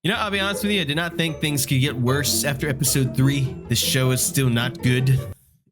You know, I'll be honest with you, I did not think things could get worse after episode 3. This show is still not good,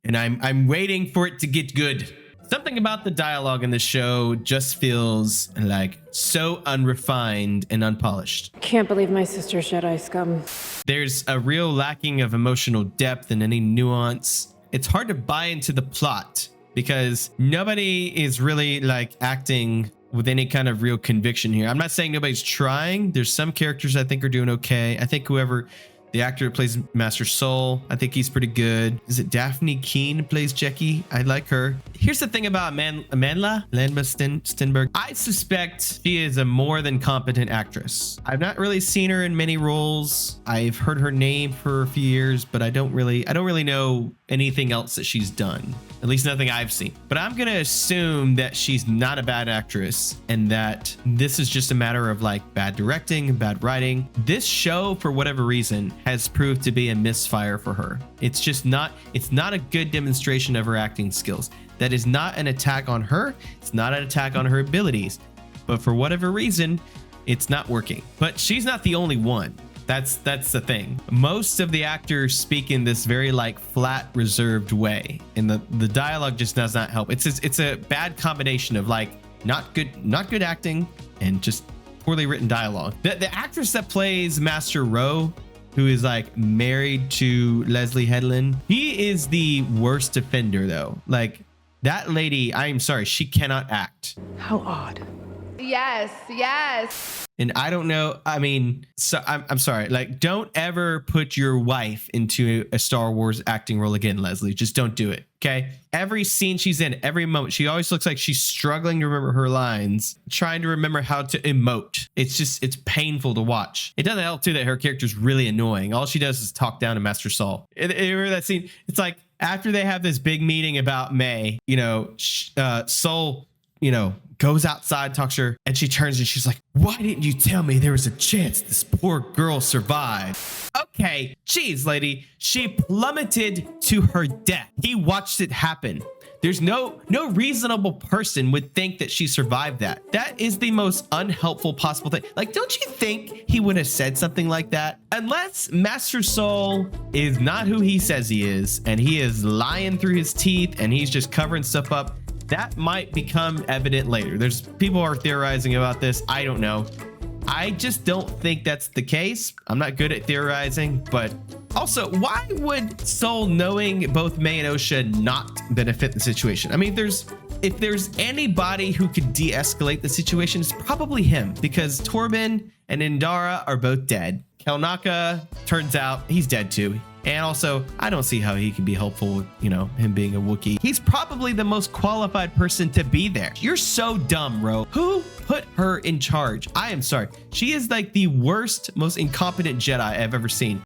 and I'm waiting for it to get good. Something about the dialogue in the show just feels like so unrefined and unpolished. Can't believe my sister's Jedi scum. There's a real lacking of emotional depth and any nuance. It's hard to buy into the plot because nobody is really like acting with any kind of real conviction here. I'm not saying nobody's trying. There's some characters I think are doing okay. I think whoever the actor who plays Master Soul, I think he's pretty good. Is it Daphne Keane plays Jackie? I like her. Here's the thing about Landma Stenberg. I suspect she is a more than competent actress. I've not really seen her in many roles. I've heard her name for a few years, but I don't really know anything else that she's done. At least nothing I've seen. But I'm gonna assume that she's not a bad actress and that this is just a matter of like bad directing, bad writing. This show, for whatever reason, has proved to be a misfire for her. It's not a good demonstration of her acting skills. That is not an attack on her. It's not an attack on her abilities. But for whatever reason, it's not working. But she's not the only one. That's the thing. Most of the actors speak in this very like flat, reserved way, and the dialogue just does not help. It's a bad combination of like not good acting and just poorly written dialogue. The actress that plays Master Rowe, who is like married to Leslie Headland, he is the worst offender though. Like that lady, I am sorry, she cannot act. How odd. Yes. And I don't know. I mean, so I'm sorry. Like, don't ever put your wife into a Star Wars acting role again, Leslie. Just don't do it. Okay. Every scene she's in, every moment, she always looks like she's struggling to remember her lines, trying to remember how to emote. It's painful to watch. It doesn't help too that her character's really annoying. All she does is talk down to Master Saul. Remember that scene? It's like after they have this big meeting about May, Saul, goes outside, talks to her, and she turns and she's like, why didn't you tell me there was a chance this poor girl survived? Okay, geez, lady, she plummeted to her death. He watched it happen. There's no reasonable person would think that she survived that. That is the most unhelpful possible thing. Like, don't you think he would have said something like that? Unless Master Soul is not who he says he is, and he is lying through his teeth, and he's just covering stuff up. That might become evident later. There's people are theorizing about this. I don't know. I just don't think that's the case. I'm not good at theorizing, but also, why would Soul knowing both May and Osha not benefit the situation? I mean, if there's anybody who could de-escalate the situation, it's probably him, because Torben and Indara are both dead. Kelnaka, turns out he's dead too. And also, I don't see how he can be helpful with, him being a Wookiee. He's probably the most qualified person to be there. You're so dumb, Ro. Who put her in charge? I am sorry. She is like the worst, most incompetent Jedi I've ever seen.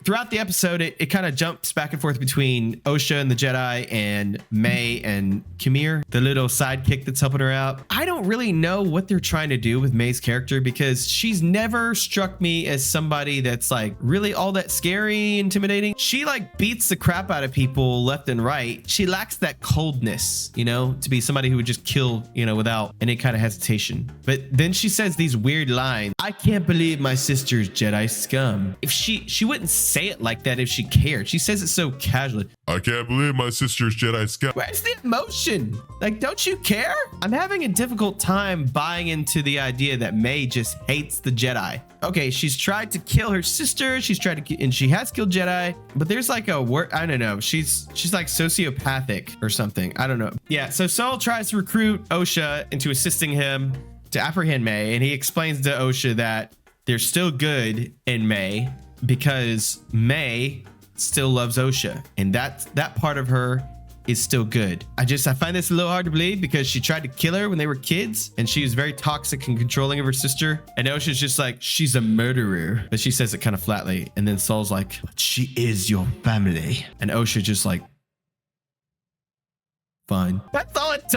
Throughout the episode, it kind of jumps back and forth between Osha and the Jedi and May and Kimir, the little sidekick that's helping her out. I don't really know what they're trying to do with May's character because she's never struck me as somebody that's like really all that scary, intimidating. She like beats the crap out of people left and right. She lacks that coldness, to be somebody who would just kill, without any kind of hesitation. But then she says these weird lines. I can't believe my sister's Jedi scum. If she wouldn't say it like that if she cared. She says it so casually. I can't believe my sister's Jedi scum. Where's the emotion? Like, don't you care? I'm having a difficult time buying into the idea that May just hates the Jedi. Okay, she's tried to kill her sister. And she has killed Jedi, but there's like a word. I don't know. She's like sociopathic or something. I don't know. Yeah. So Saul tries to recruit Osha into assisting him to apprehend May. And he explains to Osha that they're still good in May, because May still loves Osha, and that part of her is still good. I find this a little hard to believe because she tried to kill her when they were kids, and she was very toxic and controlling of her sister. And Osha's just like, she's a murderer, but she says it kind of flatly. And then Saul's like, but she is your family. And Osha just like, fine. That's all it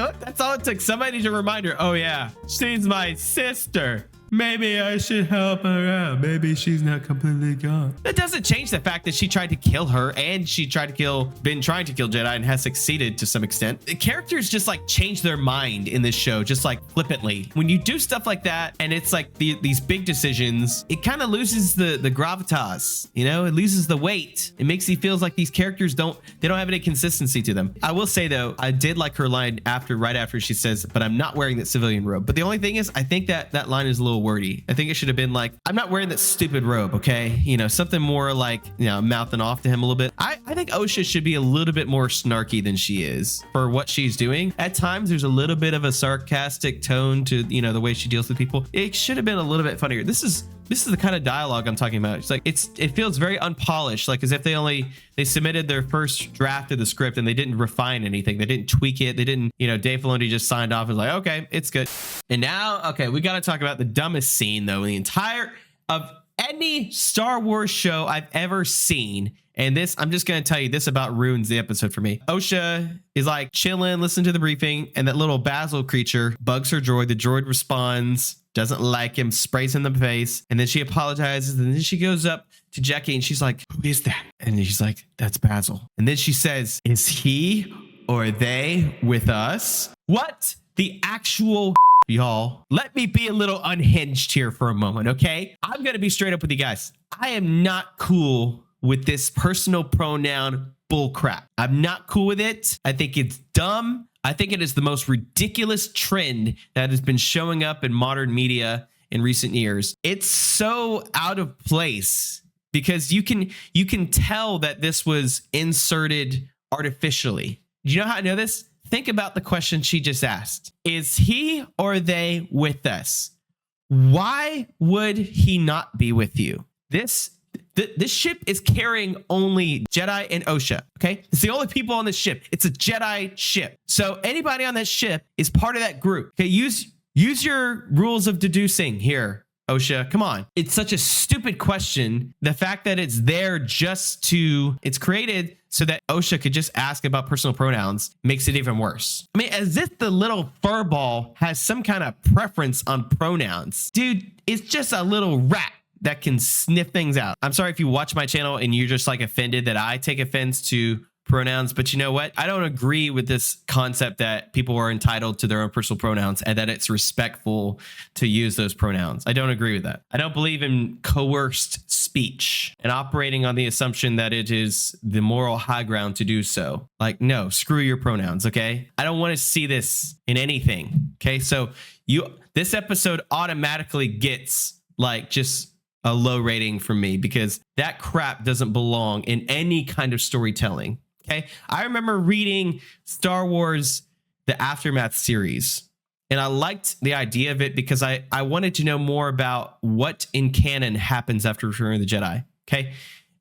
took. Somebody to remind her, oh yeah, she's my sister. maybe I should help her out. Maybe she's not completely gone. That doesn't change the fact that she tried to kill her and she tried to been trying to kill Jedi and has succeeded to some extent. The characters just like change their mind in this show, just like flippantly. When you do stuff like that and it's like these big decisions, it kind of loses the gravitas, you know, it loses the weight. It makes you feel like these characters don't have any consistency to them. I will say though, I did like her line right after she says, but I'm not wearing that civilian robe. But the only thing is, I think that line is a little wordy. I think it should have been like, I'm not wearing that stupid robe, okay? You know, something more like, you know, mouthing off to him a little bit. I think Osha should be a little bit more snarky than she is for what she's doing. At times, there's a little bit of a sarcastic tone to, you know, the way she deals with people. It should have been a little bit funnier. This is the kind of dialogue I'm talking about. It's like, it feels very unpolished, like as if they submitted their first draft of the script and they didn't refine anything. They didn't tweak it. They didn't, you know, Dave Filoni just signed off and was like, okay, it's good. And now, okay, we got to talk about the dumbest scene though in the entire of any Star Wars show I've ever seen. And this, I'm just going to tell you, this about ruins the episode for me. Osha is like chilling, listening to the briefing, and that little Basil creature bugs her droid. The droid responds, doesn't like him, sprays him in the face, and then she apologizes, and then she goes up to Jackie and she's like, who is that? And she's like, that's Basil. And then she says, is he or they with us? What the actual y'all? Let me be a little unhinged here for a moment, okay? I'm going to be straight up with you guys. I am not cool with this personal pronoun bullcrap. I'm not cool with it. I think it's dumb. I think it is the most ridiculous trend that has been showing up in modern media in recent years. It's so out of place because you can tell that this was inserted artificially. Do you know how I know this? Think about the question she just asked. Is he or they with us? Why would he not be with you? This ship is carrying only Jedi and Osha, okay? It's the only people on this ship. It's a Jedi ship. So anybody on that ship is part of that group. Okay, use your rules of deducing here, Osha. Come on. It's such a stupid question. The fact that it's there it's created so that Osha could just ask about personal pronouns makes it even worse. I mean, as if the little furball has some kind of preference on pronouns. Dude, it's just a little rat that can sniff things out. I'm sorry if you watch my channel and you're just like offended that I take offense to pronouns, but you know what? I don't agree with this concept that people are entitled to their own personal pronouns and that it's respectful to use those pronouns. I don't agree with that. I don't believe in coerced speech and operating on the assumption that it is the moral high ground to do so. Like, no, screw your pronouns, okay? I don't want to see this in anything, okay? So this episode automatically gets like just a low rating from me because that crap doesn't belong in any kind of storytelling. Okay. I remember reading Star Wars, the Aftermath series, and I liked the idea of it because I wanted to know more about what in canon happens after Return of the Jedi. Okay.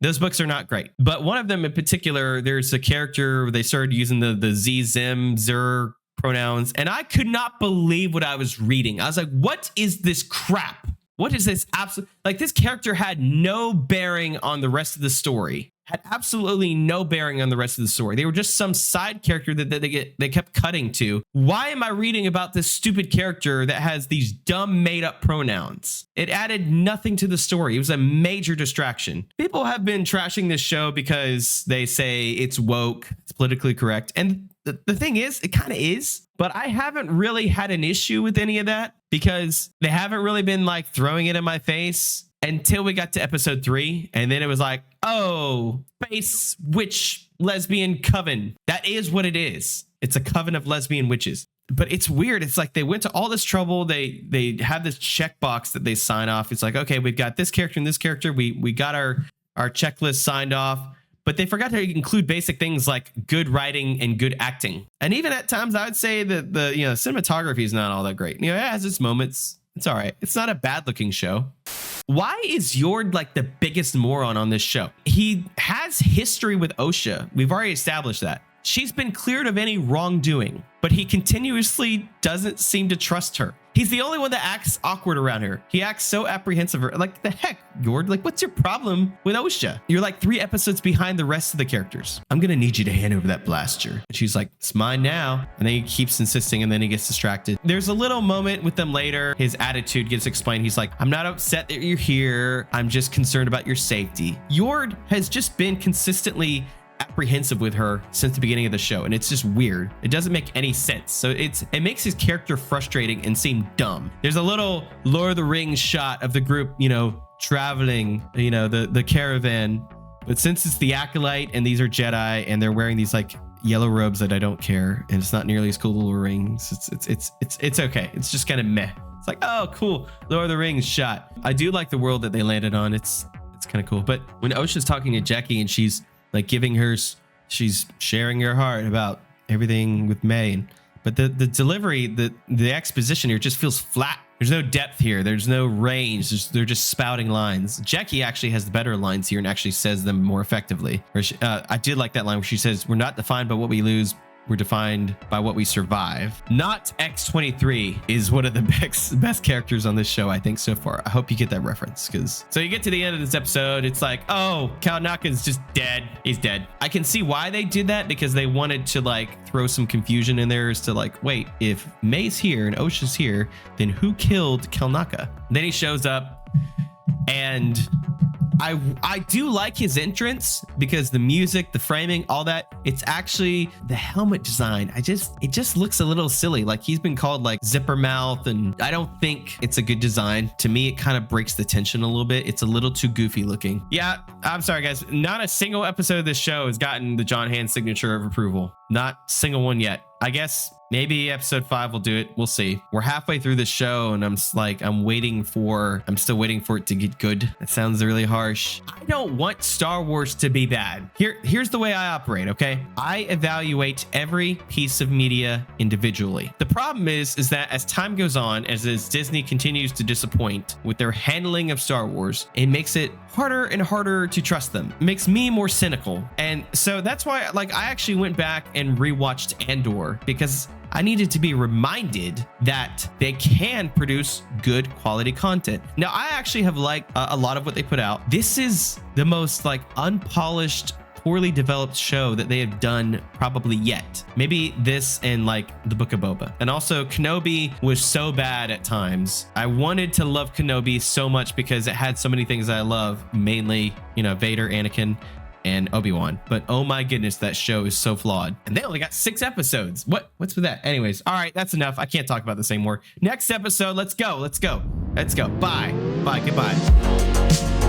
Those books are not great, but one of them in particular, there's a character, they started using the Z, Zim, Zer pronouns, and I could not believe what I was reading. I was like, what is this crap? What is this? Like, this character had no bearing on the rest of the story. Had absolutely no bearing on the rest of the story. They were just some side character that they kept cutting to. Why am I reading about this stupid character that has these dumb made up pronouns? It added nothing to the story. It was a major distraction. People have been trashing this show because they say it's woke, it's politically correct. And the thing is, it kind of is, but I haven't really had an issue with any of that because they haven't really been like throwing it in my face until we got to episode 3. And then it was like, oh, space witch lesbian coven. That is what it is. It's a coven of lesbian witches. But it's weird. It's like they went to all this trouble. They have this checkbox that they sign off. It's like, okay, we've got this character and this character. We got our checklist signed off. But they forgot to include basic things like good writing and good acting. And even at times, I would say that the cinematography is not all that great. It has its moments. It's all right. It's not a bad looking show. Why is Yord like the biggest moron on this show? He has history with Osha. We've already established that. She's been cleared of any wrongdoing, but he continuously doesn't seem to trust her. He's the only one that acts awkward around her. He acts so apprehensive. Like, the heck, Gord? Like, what's your problem with Osha? You're like 3 episodes behind the rest of the characters. I'm gonna need you to hand over that blaster. And she's like, it's mine now. And then he keeps insisting, and then he gets distracted. There's a little moment with them later. His attitude gets explained. He's like, I'm not upset that you're here. I'm just concerned about your safety. Yord has just been consistently apprehensive with her since the beginning of the show, and it's just weird. It doesn't make any sense. So it makes his character frustrating and seem dumb. There's a little Lord of the Rings shot of the group, traveling, the caravan, but since it's the Acolyte and these are Jedi and they're wearing these like yellow robes that I don't care, and it's not nearly as cool as Lord of the Rings, it's okay. It's just kind of meh. It's like, oh cool, Lord of the Rings shot. I do like the world that they landed on. It's kind of cool. But when Osha's talking to Jackie and she's like she's sharing her heart about everything with May, but the delivery, the exposition here just feels flat. There's no depth here. There's no range. They're just spouting lines. Jackie actually has the better lines here and actually says them more effectively. I did like that line where she says, "We're not defined by what we lose. We're defined by what we survive." Not X-23 is one of the best characters on this show, I think, so far. I hope you get that reference, so you get to the end of this episode, it's like, oh, Kalnaka's just dead. He's dead. I can see why they did that, because they wanted to like throw some confusion in there as to like, wait, if May's here and Osha's here, then who killed Kalnaka? Then he shows up, and I do like his entrance because the music, the framing, all that. It's actually the helmet design. It just looks a little silly. Like he's been called like zipper mouth, and I don't think it's a good design. To me, it kind of breaks the tension a little bit. It's a little too goofy looking. Yeah, I'm sorry guys. Not a single episode of this show has gotten the John Hand signature of approval. Not a single one yet. I guess maybe episode 5 will do it. We'll see. We're halfway through the show, and I'm still waiting for it to get good. That sounds really harsh. I don't want Star Wars to be bad. Here's the way I operate, okay? I evaluate every piece of media individually. The problem is that as time goes on, as Disney continues to disappoint with their handling of Star Wars, it makes it harder and harder to trust them. It makes me more cynical. And so that's why I actually went back and rewatched Andor, because I needed to be reminded that they can produce good quality content. Now, I actually have liked a lot of what they put out. This is the most unpolished, poorly developed show that they have done probably yet. Maybe this and the Book of Boba. And also Kenobi was so bad at times. I wanted to love Kenobi so much because it had so many things I love, mainly, Vader, Anakin, and Obi-Wan. But oh my goodness, that show is so flawed. And they only got 6 episodes. What's with that? Anyways, all right, that's enough. I can't talk about this anymore. Next episode, let's go. Bye. Goodbye.